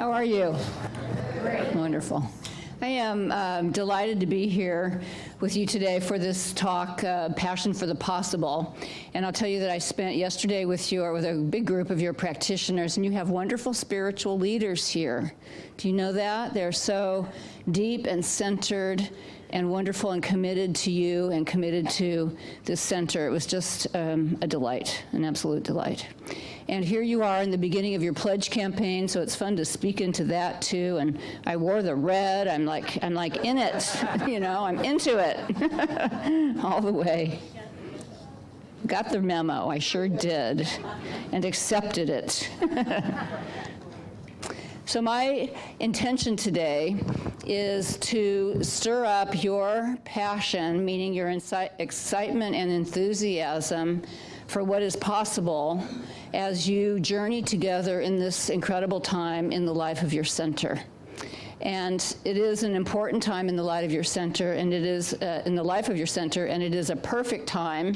How are you? Great. Wonderful. I am delighted to be here with you today for this talk, Passion for the Possible. And I'll tell you that I spent yesterday with a big group of your practitioners, and you have wonderful spiritual leaders here. Do you know that? They're so deep and centered and wonderful and committed to you and committed to this center. It was just a delight, an absolute delight. And here you are in the beginning of your pledge campaign, so it's fun to speak into that too. And I wore the red. I'm like in it, I'm into it all the way. Got the memo, I sure did, and accepted it. So my intention today is to stir up your passion, meaning your excitement and enthusiasm for what is possible as you journey together in this incredible time in the life of your center. And it is an important time in the life of your center, and it is a perfect time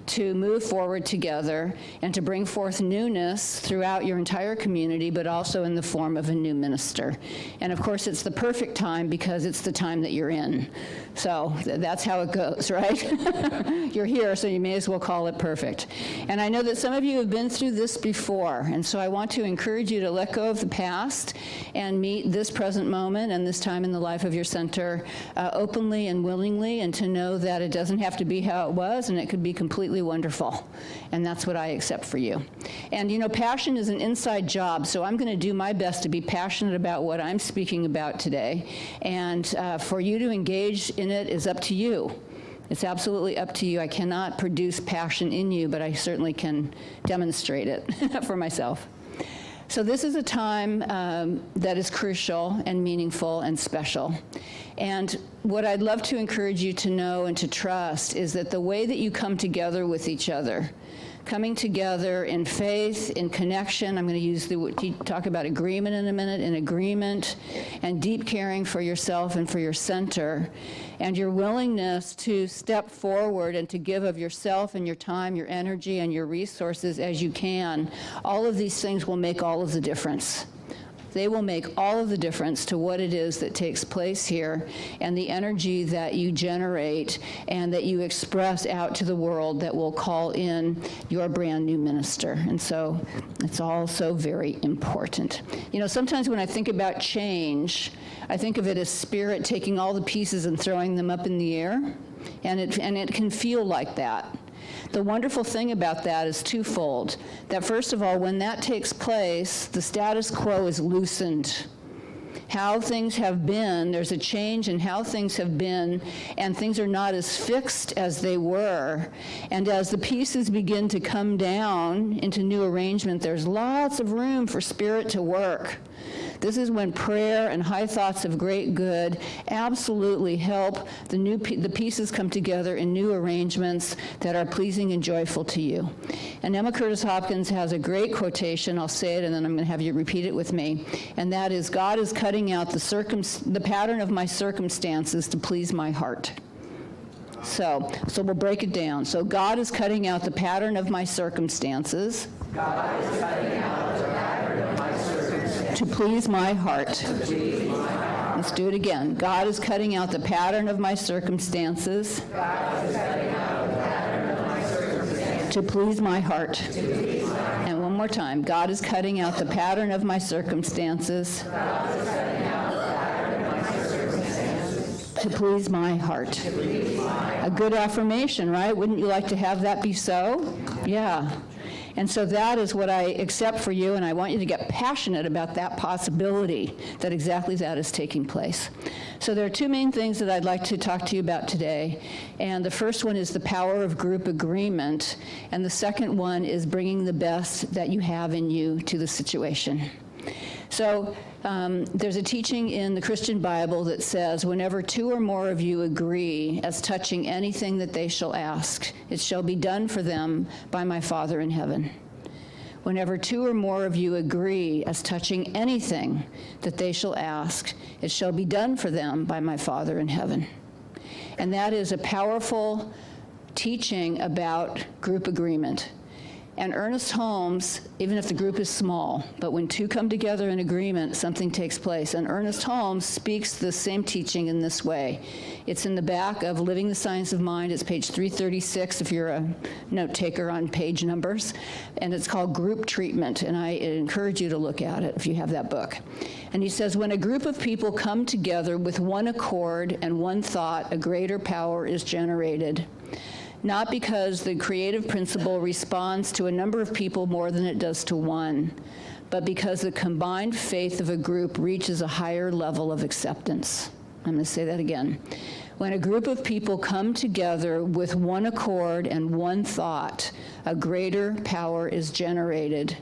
to move forward together and to bring forth newness throughout your entire community, but also in the form of a new minister. And of course, it's the perfect time because it's the time that you're in. So that's how it goes, right? You're here, so you may as well call it perfect. And I know that some of you have been through this before, and so I want to encourage you to let go of the past and meet this present moment and this time in the life of your center openly and willingly, and to know that it doesn't have to be how it was, and it could be completely wonderful. And that's what I accept for you. And passion is an inside job, so I'm going to do my best to be passionate about what I'm speaking about today. And for you to engage in it is up to you. It's absolutely up to you. I cannot produce passion in you, but I certainly can demonstrate it for myself. So this is a time that is crucial and meaningful and special. And what I'd love to encourage you to know and to trust is that the way that you come together with each other, coming together in faith, in connection, I'm going to talk about agreement in a minute, in agreement, and deep caring for yourself and for your center, and your willingness to step forward and to give of yourself and your time, your energy, and your resources as you can. All of these things will make all of the difference. They will make all of the difference to what it is that takes place here and the energy that you generate and that you express out to the world that will call in your brand new minister. And so it's all so very important. Sometimes when I think about change, I think of it as spirit taking all the pieces and throwing them up in the air, and it can feel like that. The wonderful thing about that is twofold. That first of all, when that takes place, the status quo is loosened. How things have been, there's a change in how things have been, and things are not as fixed as they were. And as the pieces begin to come down into new arrangement, there's lots of room for spirit to work. This is when prayer and high thoughts of great good absolutely help the pieces come together in new arrangements that are pleasing and joyful to you. And Emma Curtis Hopkins has a great quotation. I'll say it, and then I'm going to have you repeat it with me. And that is, God is cutting out the pattern of my circumstances to please my heart. So we'll break it down. So God is cutting out the pattern of my circumstances. God is cutting out the pattern of my circumstances. To please my heart. To please my heart. Let's do it again. God is cutting out the pattern of my circumstances. God is cutting out the pattern of my circumstances. To please my heart. To please my heart. And one more time. God is cutting out the pattern of my circumstances. God is cutting out the pattern of my circumstances. To please my heart. To please my heart. A good affirmation, right? Wouldn't you like to have that be so? Yeah. And so that is what I accept for you, and I want you to get passionate about that possibility, that exactly that is taking place. So there are two main things that I'd like to talk to you about today. And the first one is the power of group agreement, and the second one is bringing the best that you have in you to the situation. So there's a teaching in the Christian Bible that says, whenever two or more of you agree as touching anything that they shall ask, it shall be done for them by my Father in heaven. Whenever two or more of you agree as touching anything that they shall ask, it shall be done for them by my Father in heaven. And that is a powerful teaching about group agreement. And Ernest Holmes, even if the group is small, but when two come together in agreement, something takes place. And Ernest Holmes speaks the same teaching in this way. It's in the back of Living the Science of Mind. It's page 336 if you're a note taker on page numbers. And it's called Group Treatment. And I encourage you to look at it if you have that book. And he says, when a group of people come together with one accord and one thought, a greater power is generated. Not because the creative principle responds to a number of people more than it does to one, but because the combined faith of a group reaches a higher level of acceptance. I'm going to say that again. When a group of people come together with one accord and one thought, a greater power is generated.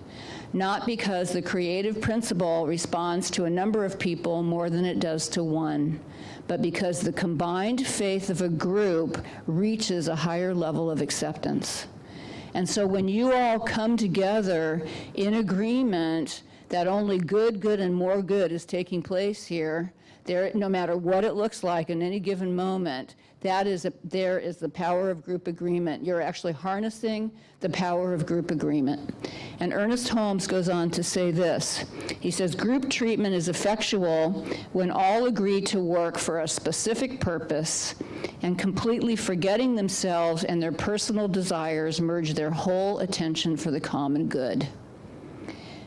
Not because the creative principle responds to a number of people more than it does to one, but because the combined faith of a group reaches a higher level of acceptance. And so when you all come together in agreement that only good, good, and more good is taking place here, there, no matter what it looks like in any given moment, there is the power of group agreement. You're actually harnessing the power of group agreement. And Ernest Holmes goes on to say this. He says, group treatment is effectual when all agree to work for a specific purpose and completely forgetting themselves and their personal desires merge their whole attention for the common good.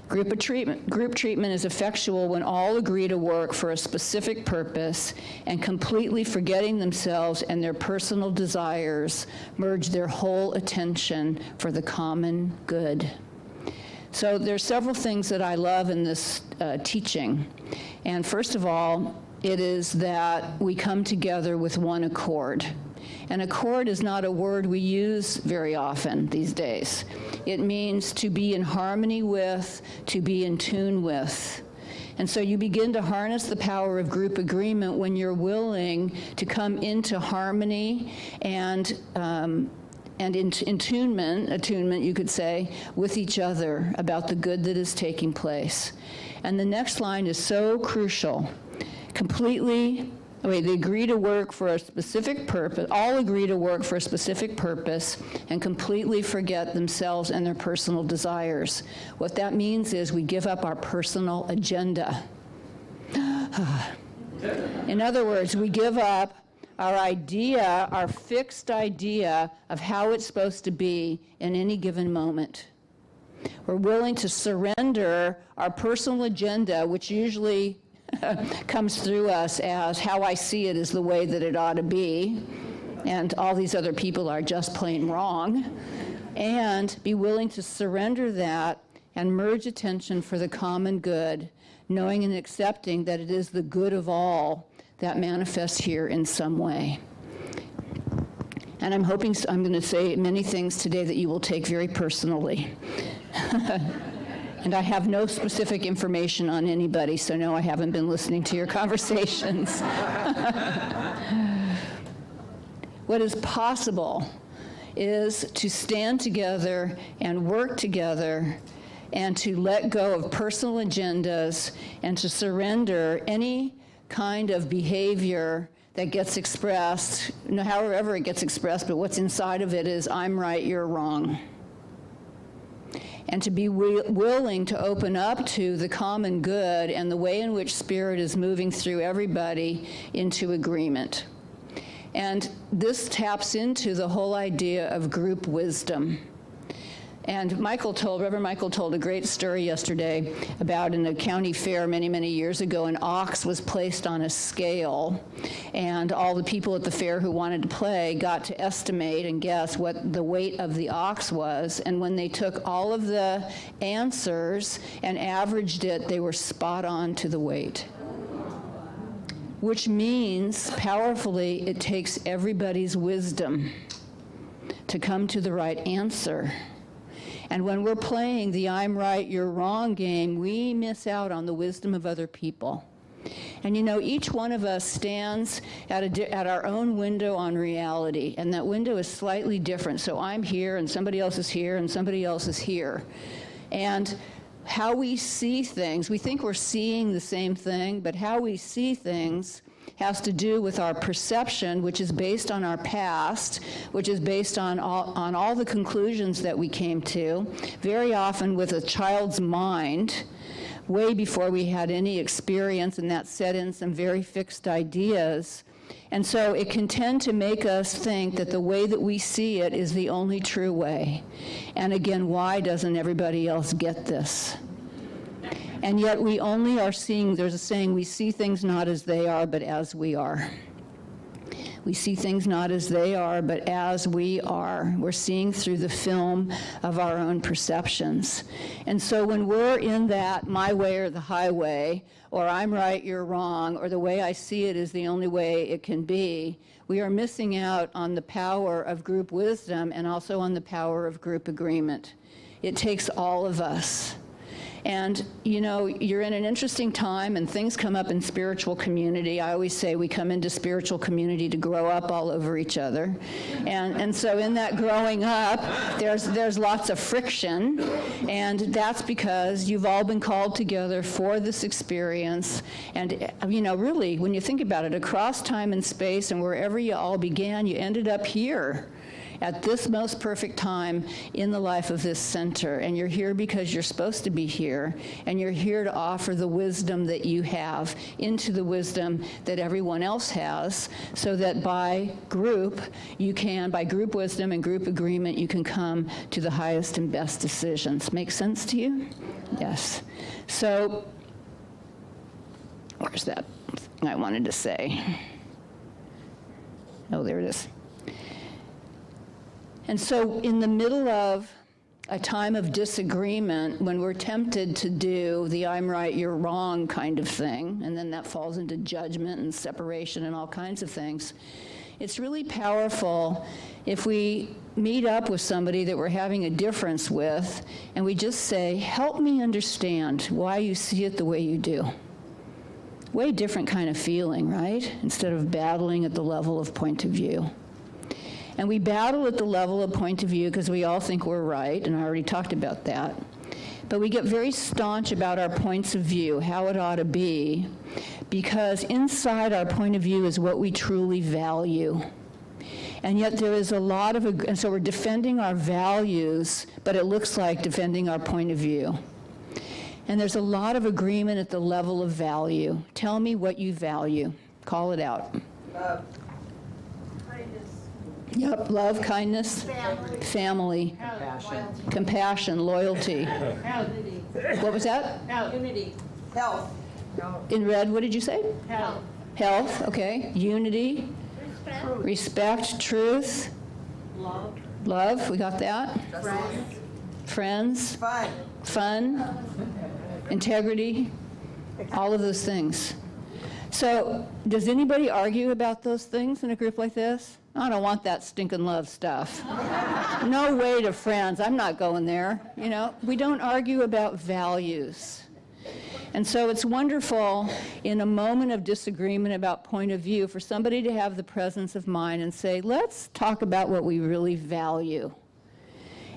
Group treatment is effectual when all agree to work for a specific purpose and completely forgetting themselves and their personal desires merge their whole attention for the common good. So there's several things that I love in this teaching. And first of all, it is that we come together with one accord. And accord is not a word we use very often these days. It means to be in harmony with, to be in tune with. And so you begin to harness the power of group agreement when you're willing to come into harmony and attunement, you could say, with each other about the good that is taking place. And the next line is so crucial. They agree to work for a specific purpose, all agree to work for a specific purpose and completely forget themselves and their personal desires. What that means is we give up our personal agenda. In other words, we give up our idea, our fixed idea of how it's supposed to be in any given moment. We're willing to surrender our personal agenda, which usually comes through us as how I see it is the way that it ought to be, and all these other people are just plain wrong, and be willing to surrender that and merge attention for the common good, knowing and accepting that it is the good of all that manifests here in some way. And I'm going to say many things today that you will take very personally. And I have no specific information on anybody, so no, I haven't been listening to your conversations. What is possible is to stand together and work together and to let go of personal agendas and to surrender any kind of behavior that gets expressed, however it gets expressed, but what's inside of it is, I'm right, you're wrong. And to be willing to open up to the common good and the way in which Spirit is moving through everybody into agreement. And this taps into the whole idea of group wisdom. And Reverend Michael told a great story yesterday about in a county fair many, many years ago, an ox was placed on a scale, and all the people at the fair who wanted to play got to estimate and guess what the weight of the ox was. And when they took all of the answers and averaged it, they were spot on to the weight. Which means, powerfully, it takes everybody's wisdom to come to the right answer. And when we're playing the I'm right, you're wrong game, we miss out on the wisdom of other people. And each one of us stands at our own window on reality, and that window is slightly different. So I'm here, and somebody else is here, and somebody else is here. And how we see things, we think we're seeing the same thing, but how we see things has to do with our perception, which is based on our past, which is based on all the conclusions that we came to, very often with a child's mind, way before we had any experience, and that set in some very fixed ideas. And so it can tend to make us think that the way that we see it is the only true way. And again, why doesn't everybody else get this? And yet we only are seeing, there's a saying, we see things not as they are, but as we are. We see things not as they are, but as we are. We're seeing through the film of our own perceptions. And so when we're in that my way or the highway, or I'm right, you're wrong, or the way I see it is the only way it can be, we are missing out on the power of group wisdom and also on the power of group agreement. It takes all of us. And, you know, you're in an interesting time, and things come up in spiritual community. I always say we come into spiritual community to grow up all over each other. And so in that growing up, there's lots of friction, and that's because you've all been called together for this experience. And, you know, really, when you think about it, across time and space and wherever you all began, you ended up here at this most perfect time in the life of this center. And you're here because you're supposed to be here, and you're here to offer the wisdom that you have into the wisdom that everyone else has, so that by group wisdom and group agreement, you can come to the highest and best decisions. Make sense to you? Yes. So, where's that thing I wanted to say? Oh, there it is. And so in the middle of a time of disagreement, when we're tempted to do the I'm right, you're wrong kind of thing, and then that falls into judgment and separation and all kinds of things, it's really powerful if we meet up with somebody that we're having a difference with, and we just say, help me understand why you see it the way you do. Way different kind of feeling, right? Instead of battling at the level of point of view. And we battle at the level of point of view because we all think we're right, and I already talked about that. But we get very staunch about our points of view, how it ought to be, because inside our point of view is what we truly value. And yet there is a lot of, and so we're defending our values, but it looks like defending our point of view. And there's a lot of agreement at the level of value. Tell me what you value. Call it out. Yep, love, kindness, family, compassion, loyalty. What was that? Unity. Health. In red, what did you say? Health. Health, okay. Unity, respect, truth, love, we got that. Friends, fun, integrity, all of those things. So, does anybody argue about those things in a group like this? I don't want that stinking love stuff. No way to friends. I'm not going there. You know, we don't argue about values. And so it's wonderful in a moment of disagreement about point of view for somebody to have the presence of mind and say, let's talk about what we really value.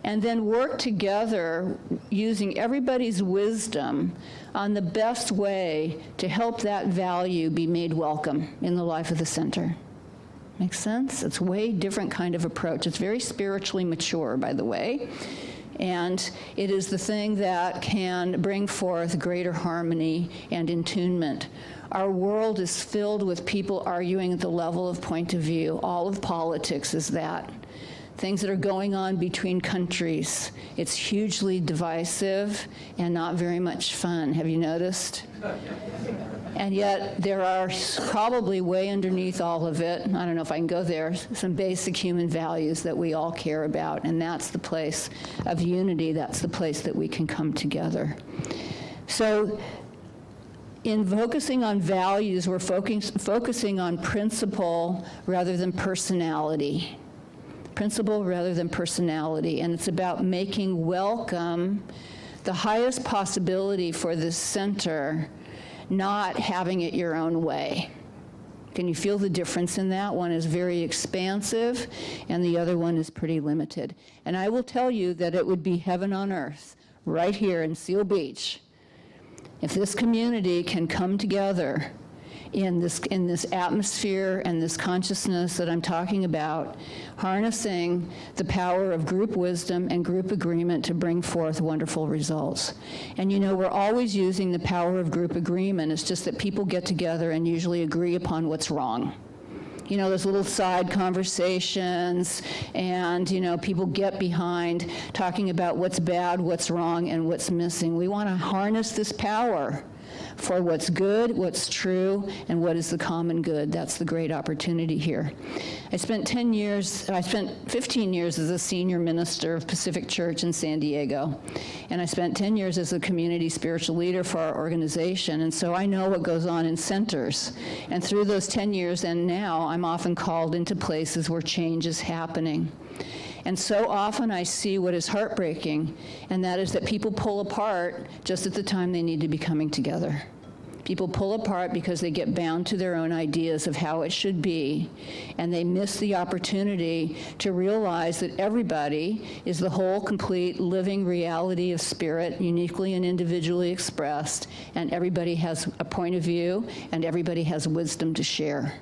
And then work together using everybody's wisdom on the best way to help that value be made welcome in the life of the center. Makes sense? It's a way different kind of approach. It's very spiritually mature, by the way. And it is the thing that can bring forth greater harmony and attunement. Our world is filled with people arguing at the level of point of view. All of politics is that. Things that are going on between countries. It's hugely divisive and not very much fun. Have you noticed? And yet there are probably way underneath all of it, I don't know if I can go there, some basic human values that we all care about, and that's the place of unity. That's the place that we can come together. So in focusing on values, we're focusing on principle rather than personality. Principle rather than personality, and it's about making welcome the highest possibility for this center, not having it your own way. Can you feel the difference in that? One is very expansive, and the other one is pretty limited. And I will tell you that it would be heaven on earth, right here in Seal Beach, if this community can come together in this atmosphere and this consciousness that I'm talking about, harnessing the power of group wisdom and group agreement to bring forth wonderful results. And you know, we're always using the power of group agreement. It's just that people get together and usually agree upon what's wrong. You know, those little side conversations, and, you know, people get behind talking about what's bad, what's wrong, and what's missing. We want to harness this power for what's good, what's true, and what is the common good. That's the great opportunity here. I spent 15 years as a senior minister of Pacific Church in San Diego, and I spent 10 years as a community spiritual leader for our organization, and so I know what goes on in centers. And through those 10 years and now, I'm often called into places where change is happening. And so often I see what is heartbreaking, and that is that people pull apart just at the time they need to be coming together. People pull apart because they get bound to their own ideas of how it should be, and they miss the opportunity to realize that everybody is the whole, complete, living reality of spirit, uniquely and individually expressed, and everybody has a point of view, and everybody has wisdom to share.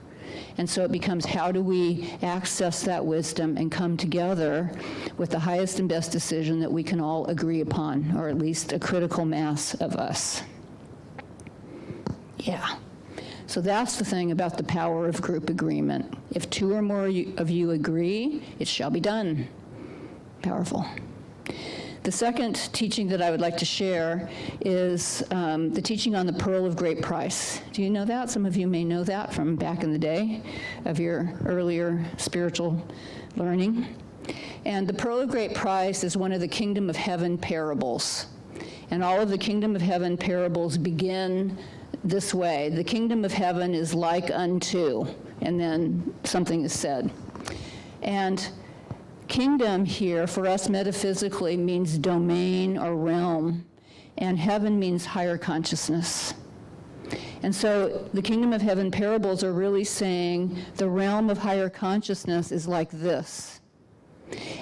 And so it becomes, how do we access that wisdom and come together with the highest and best decision that we can all agree upon, or at least a critical mass of us. Yeah. So that's the thing about the power of group agreement. If two or more of you agree, it shall be done. Powerful. The second teaching that I would like to share is the teaching on the pearl of great price. Do you know that? Some of you may know that from back in the day of your earlier spiritual learning. And the pearl of great price is one of the kingdom of heaven parables. And all of the kingdom of heaven parables begin this way: the kingdom of heaven is like unto, and then something is said. And kingdom here for us metaphysically means domain or realm, and heaven means higher consciousness. And so the kingdom of heaven parables are really saying the realm of higher consciousness is like this.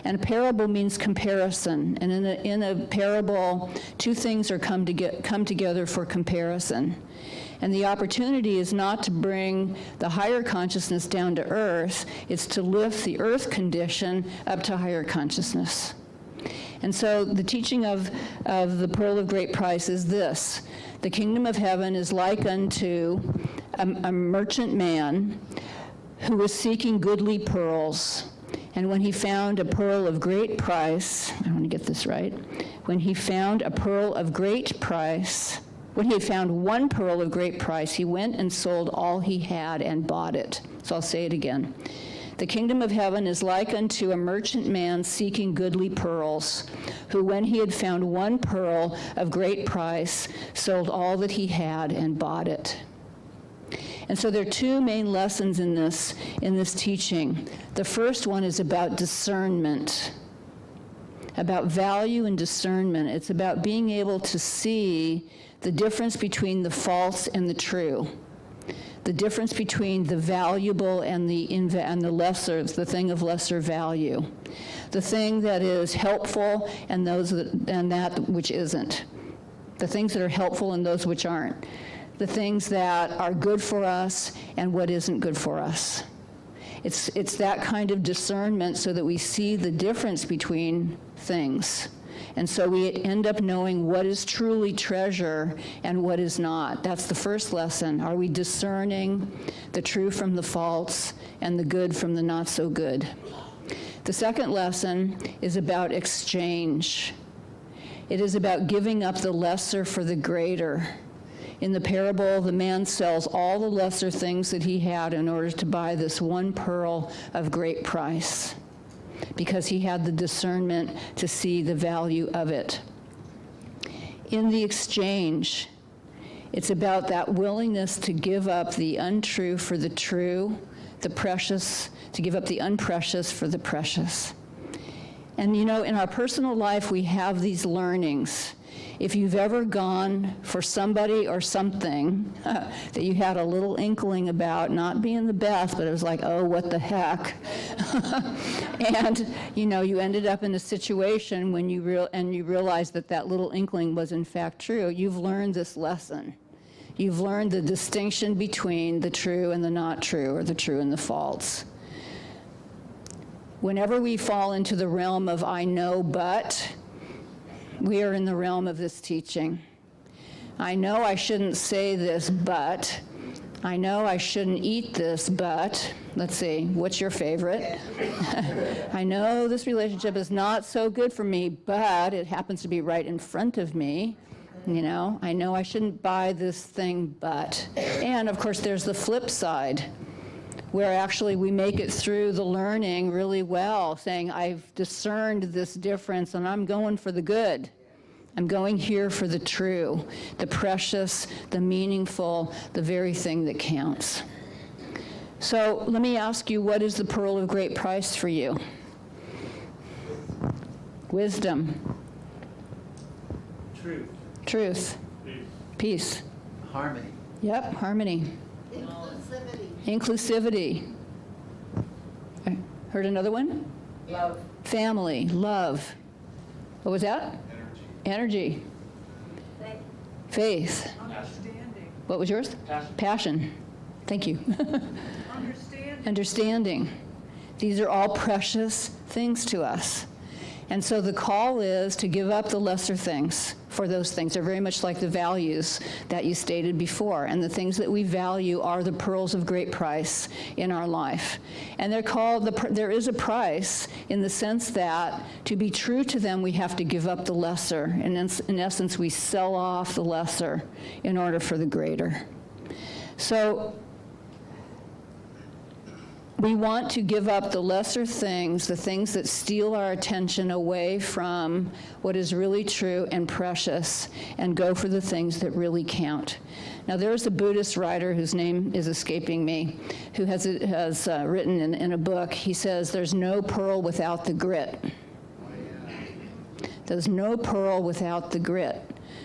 And a parable means comparison, and in a parable, two things are come together for comparison. And the opportunity is not to bring the higher consciousness down to earth, it's to lift the earth condition up to higher consciousness. And so the teaching of the pearl of great price is this: the kingdom of heaven is like unto a merchant man who was seeking goodly pearls. And when he found a pearl of great price, I want to get this right, when he found a pearl of great price, when he had found one pearl of great price, he went and sold all he had and bought it. So I'll say it again. The kingdom of heaven is like unto a merchant man seeking goodly pearls, who when he had found one pearl of great price, sold all that he had and bought it. And so there are two main lessons in this teaching. The first one is about discernment, about value and discernment. It's about being able to see the difference between the false and the true, the difference between the valuable and the lesser, the thing of lesser value, the thing that is helpful and that which isn't, the things that are helpful and those which aren't, the things that are good for us and what isn't good for us. It's that kind of discernment so that we see the difference between things. And so we end up knowing what is truly treasure and what is not. That's the first lesson. Are we discerning the true from the false and the good from the not so good? The second lesson is about exchange. It is about giving up the lesser for the greater. In the parable, the man sells all the lesser things that he had in order to buy this one pearl of great price, because he had the discernment to see the value of it. In the exchange, it's about that willingness to give up the untrue for the true, the precious, to give up the unprecious for the precious. And you know, in our personal life, we have these learnings. If you've ever gone for somebody or something that you had a little inkling about not being the best, but it was like, oh, what the heck? And, you know, you ended up in a situation when you realized that little inkling was in fact true, you've learned this lesson. You've learned the distinction between the true and the not true, or the true and the false. Whenever we fall into the realm of I know but, we are in the realm of this teaching. I know I shouldn't say this, but I know I shouldn't eat this, but let's see, what's your favorite? I know this relationship is not so good for me, but it happens to be right in front of me. You know I shouldn't buy this thing, but. And of course, there's the flip side, where actually we make it through the learning really well, saying, I've discerned this difference and I'm going for the good. I'm going here for the true, the precious, the meaningful, the very thing that counts. So let me ask you, what is the pearl of great price for you? Wisdom. Truth. Peace. Harmony. Yep, harmony. Inclusivity. Heard another one? Love. Family, love. What was that? Energy. Faith. Understanding. What was yours? Passion. Thank you. Understanding. These are all precious things to us. And so the call is to give up the lesser things for those things. They're very much like the values that you stated before. And the things that we value are the pearls of great price in our life. And they're called, there is a price in the sense that to be true to them, we have to give up the lesser. And in essence, we sell off the lesser in order for the greater. So we want to give up the lesser things, the things that steal our attention away from what is really true and precious, and go for the things that really count. Now, there's a Buddhist writer whose name is escaping me, who has written in a book, he says, there's no pearl without the grit. There's no pearl without the grit.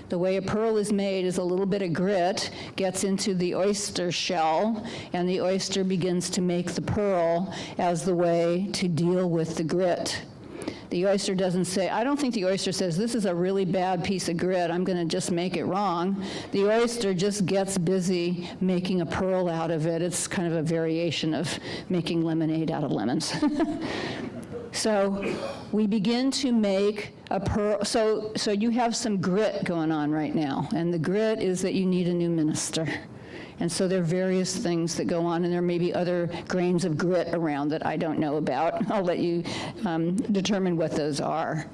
The way a pearl is made is a little bit of grit gets into the oyster shell, and the oyster begins to make the pearl as the way to deal with the grit. The oyster doesn't say, I don't think the oyster says, this is a really bad piece of grit, I'm going to just make it wrong. The oyster just gets busy making a pearl out of it. It's kind of a variation of making lemonade out of lemons. So we begin to make a pearl. So you have some grit going on right now, and the grit is that you need a new minister. And so there are various things that go on, and there may be other grains of grit around that I don't know about. I'll let you determine what those are.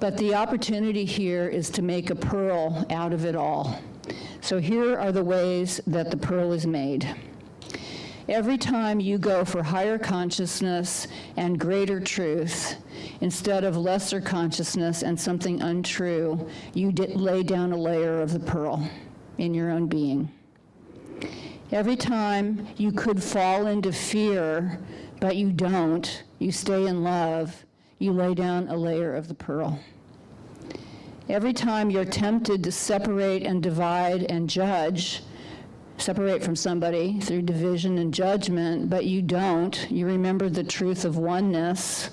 But the opportunity here is to make a pearl out of it all. So here are the ways that the pearl is made. Every time you go for higher consciousness and greater truth, instead of lesser consciousness and something untrue, you lay down a layer of the pearl in your own being. Every time you could fall into fear, but you don't, you stay in love, you lay down a layer of the pearl. Every time you're tempted to separate and divide and judge, separate from somebody through division and judgment, but you don't. You remember the truth of oneness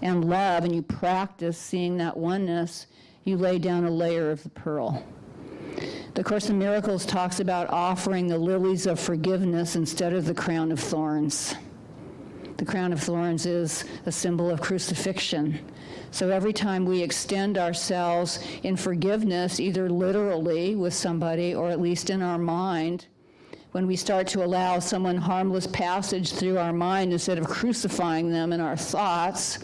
and love, and you practice seeing that oneness. You lay down a layer of the pearl. The Course in Miracles talks about offering the lilies of forgiveness instead of the crown of thorns. The crown of thorns is a symbol of crucifixion. So every time we extend ourselves in forgiveness, either literally with somebody or at least in our mind, when we start to allow someone harmless passage through our mind instead of crucifying them in our thoughts,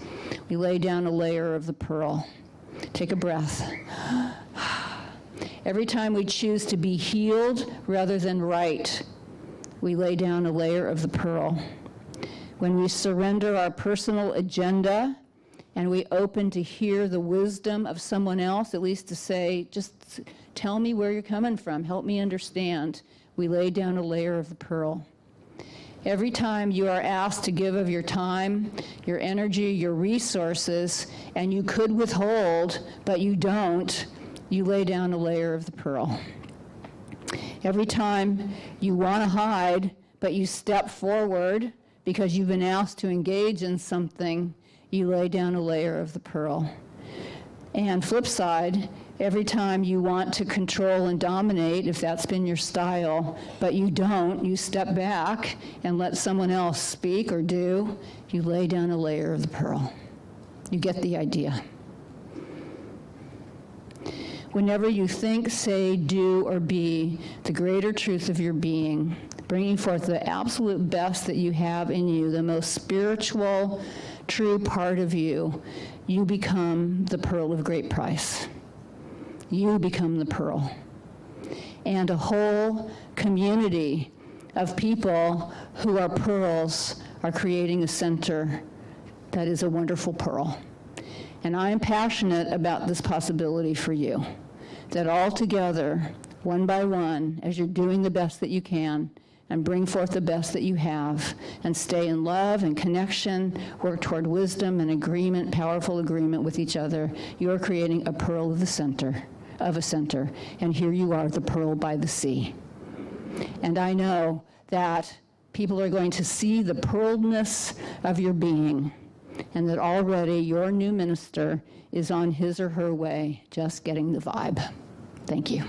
we lay down a layer of the pearl. Take a breath. Every time we choose to be healed rather than right, we lay down a layer of the pearl. When we surrender our personal agenda and we open to hear the wisdom of someone else, at least to say, just tell me where you're coming from, help me understand, we lay down a layer of the pearl. Every time you are asked to give of your time, your energy, your resources, and you could withhold, but you don't, you lay down a layer of the pearl. Every time you want to hide, but you step forward because you've been asked to engage in something, you lay down a layer of the pearl. And flip side, Every time you want to control and dominate, if that's been your style, but you don't, you step back and let someone else speak or do, you lay down a layer of the pearl. You get the idea. Whenever you think, say, do, or be the greater truth of your being, bringing forth the absolute best that you have in you, the most spiritual, true part of you, you become the pearl of great price. You become the pearl. And a whole community of people who are pearls are creating a center that is a wonderful pearl. And I am passionate about this possibility for you, that all together, one by one, as you're doing the best that you can, and bring forth the best that you have, and stay in love and connection, work toward wisdom and agreement, powerful agreement with each other, you're creating a pearl of a center, and here you are, the pearl by the sea. And I know that people are going to see the pearledness of your being, and that already your new minister is on his or her way, just getting the vibe. Thank you.